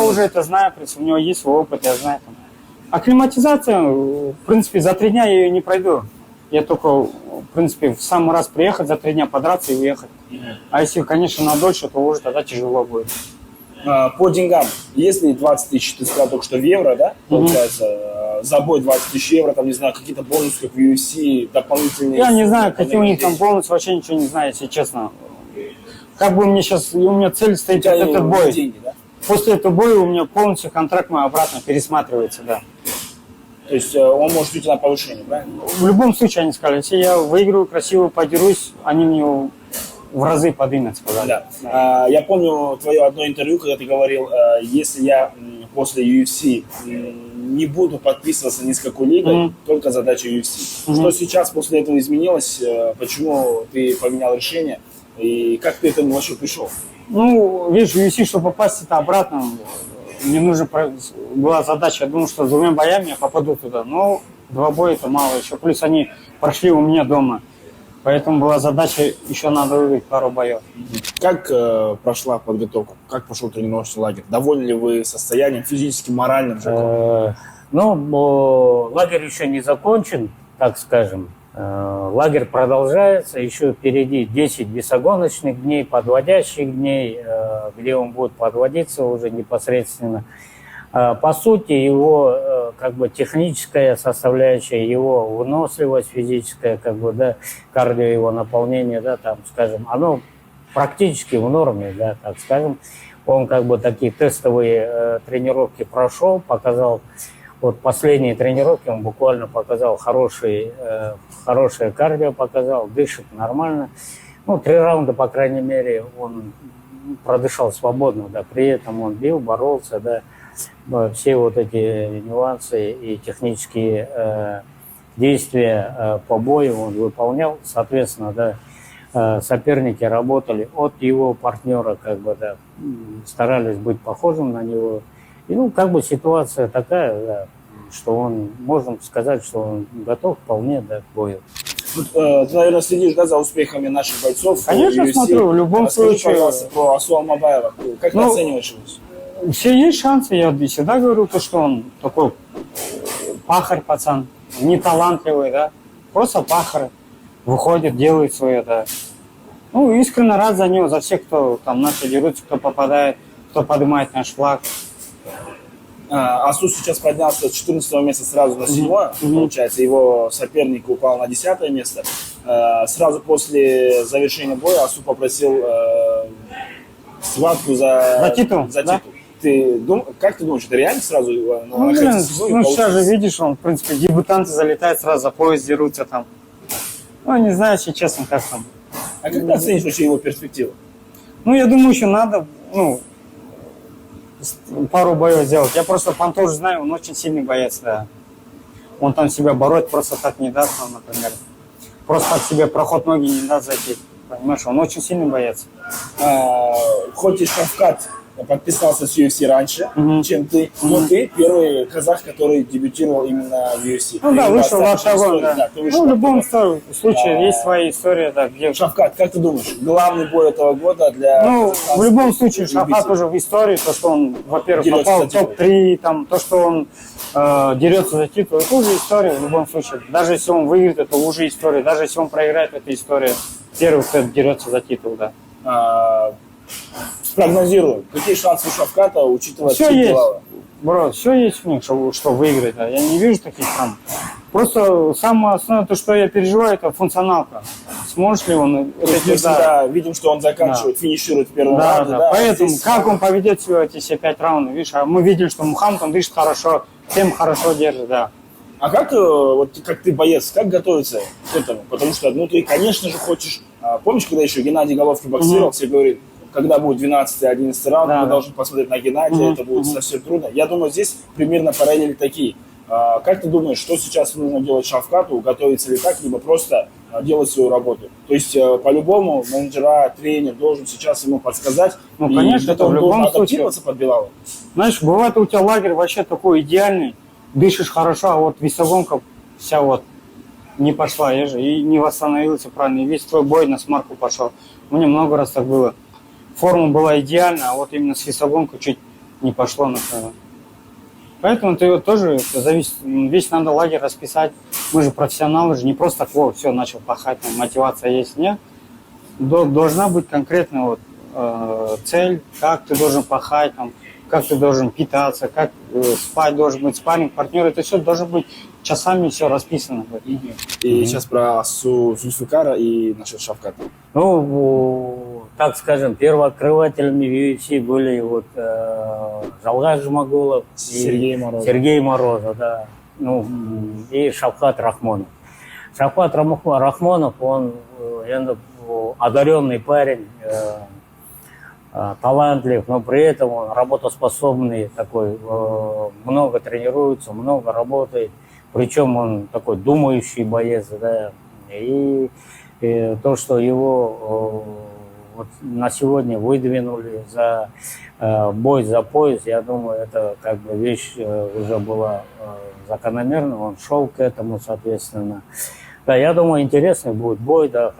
уже это знаю, у него есть свой опыт, я знаю. Акклиматизация, в принципе, за 3 дня я ее не пройду. Я только, в принципе, в самый раз приехать, за 3 дня подраться и уехать. А если, конечно, на дольше, то уже тогда тяжело будет. По деньгам, если 20 тысяч, ты сказал только что в евро, да, получается, за бой 20 тысяч евро, там, не знаю, какие-то бонусы, как в UFC, дополнительные... Я не знаю, какие у них там бонусы, вообще ничего не знаю, если честно. Как бы мне сейчас, у меня цель стоит этот бой. Деньги, да? После этого боя у меня полностью контракт мой обратно пересматривается, да. То есть он может уйти на повышение, правильно? В любом случае, они сказали, если я выиграю, красиво подерусь, они мне в разы подымут, сказали. Да. Я помню твое одно интервью, когда ты говорил, если я после UFC не буду подписываться ни с какой лигой, только задача UFC. Что сейчас после этого изменилось? Почему ты поменял решение? И как ты к этому вообще пришел? Ну, видишь, в UFC, чтобы попасть это обратно, мне нужно, была задача, я думал, что с 2 боями я попаду туда, но 2 боя это мало еще, плюс они прошли у меня дома, поэтому была задача, еще надо выиграть пару боев. Как прошла подготовка, как прошел тренировочный лагерь? Довольны ли вы состоянием физическим, моральным? Ну, лагерь еще не закончен, так скажем. Лагерь продолжается, еще впереди 10 весогоночных дней, подводящих дней, где он будет подводиться уже непосредственно. По сути, его как бы техническая составляющая, его выносливость физическая, как бы, да, кардио, его наполнение, да, там, скажем, оно практически в норме, да, так скажем. Он как бы такие тестовые тренировки прошел, показал. Вот последние тренировки он буквально показал хорошее кардио, показал, дышит нормально. Ну, 3 раунда, по крайней мере, он продышал свободно, да, при этом он бил, боролся, да, все вот эти нюансы и технические действия по бою он выполнял, соответственно, да, соперники работали от его партнера, как бы, да, старались быть похожим на него. И, ну, как бы ситуация такая, да, что он, можем сказать, что он готов вполне, да, к бою. Ты, наверное, следишь, да, за успехами наших бойцов? Конечно, смотрю, в любом случае. Пожалуйста, про Асу Алмабаева. Как ты оцениваешь его? Все есть шансы, я всегда говорю, то, что он такой пахарь пацан, не талантливый, да, просто пахарь, выходит, делает свое, да. Ну, искренне рад за него, за всех, кто там наши дерутся, кто попадает, кто поднимает наш флаг. Асу сейчас поднялся с 14 места сразу на 7, получается, его соперник упал на 10 место. Сразу после завершения боя Асу попросил схватку за титул. Да? Как ты думаешь, это реально сразу? Ну, сейчас же видишь, он, в принципе, дебютанты залетают, сразу за пояс дерутся там. Ну, не знаю, если честно, как там. А как ты оценишь вообще его перспективу? Ну, я думаю, еще надо, ну, пару боев сделать. Я просто Пантош знаю, он очень сильный боец, да. Он там себя бороть просто так не даст, например. Просто так себе проход ноги не даст зайти. Понимаешь, он очень сильный боец. Хоть и Шавкат подписался с UFC раньше, чем ты, но ты первый казах, который дебютировал именно в UFC. Ну да, вышел в октагон, да. Ну, в любом случае, есть своя история, да, где... Шавкат, как ты думаешь, главный бой этого года для... Ну, в любом случае, Шавкат уже в истории, то, что он, во-первых, попал в топ-3, там, то, что он дерется за титул, это уже история в любом случае. Даже если он выиграет, это уже история. Даже если он проиграет, это история. Первый, кто дерется за титул, да. Прогнозирую, какие шансы у Шавката, учитывая все есть, бро, все есть у них, что выиграть. Да. Я не вижу таких там. Просто самое основное, то, что я переживаю, это функционалка. Сможет ли он... Мы всегда видим, что он заканчивает, финиширует в первом раунде. Да. Поэтому как он поведет себя эти все 5 раундов, видишь, а мы видели, что Мухаммад, он дышит хорошо, всем хорошо держит, да. А как, вот как ты боец, как готовиться к этому? Потому что, ну, ты, конечно же, хочешь... Помнишь, когда еще Геннадий Головкин боксировал, все говорили, когда будет 12-11 раунд, мы должны посмотреть на Геннадия, это будет совсем трудно. Я думаю, здесь примерно параллели такие. Как ты думаешь, что сейчас нужно делать Шавкату, готовиться ли так, либо просто делать свою работу? То есть, по-любому, менеджера, тренер должен сейчас ему подсказать, ну, конечно, это в любом случае под Белала. Знаешь, бывает у тебя лагерь вообще такой идеальный, дышишь хорошо, а вот весогонка вся вот не пошла, и не восстановился правильно, и весь твой бой на смарку пошел. У меня много раз так было. Форма была идеальна, а вот именно с весогонкой чуть не пошло на КВ. Поэтому ты вот тоже, это зависит, весь надо лагерь расписать. Мы же профессионалы, же не просто так, все, начал пахать, там, мотивация есть, нет. Должна быть конкретная вот, цель, как ты должен пахать, там, как ты должен питаться, как спать должен быть, спарринг, партнер, это все должно быть часами все расписано. И сейчас про Зульфикара и насчет Шавката. Ну, так скажем, первооткрывателями в UFC были вот Жалгаз Жумагулов и Сергей Морозов, да. Ну, и Шавкат Рахмонов. Шавкат Рахмонов, он одаренный парень, талантлив, но при этом он работоспособный такой, много тренируется, много работает. Причем он такой думающий боец, да. И то, что его вот на сегодня выдвинули за бой за пояс, я думаю, это как бы вещь уже была закономерна, он шел к этому, соответственно. Да, я думаю, интересный будет бой, да,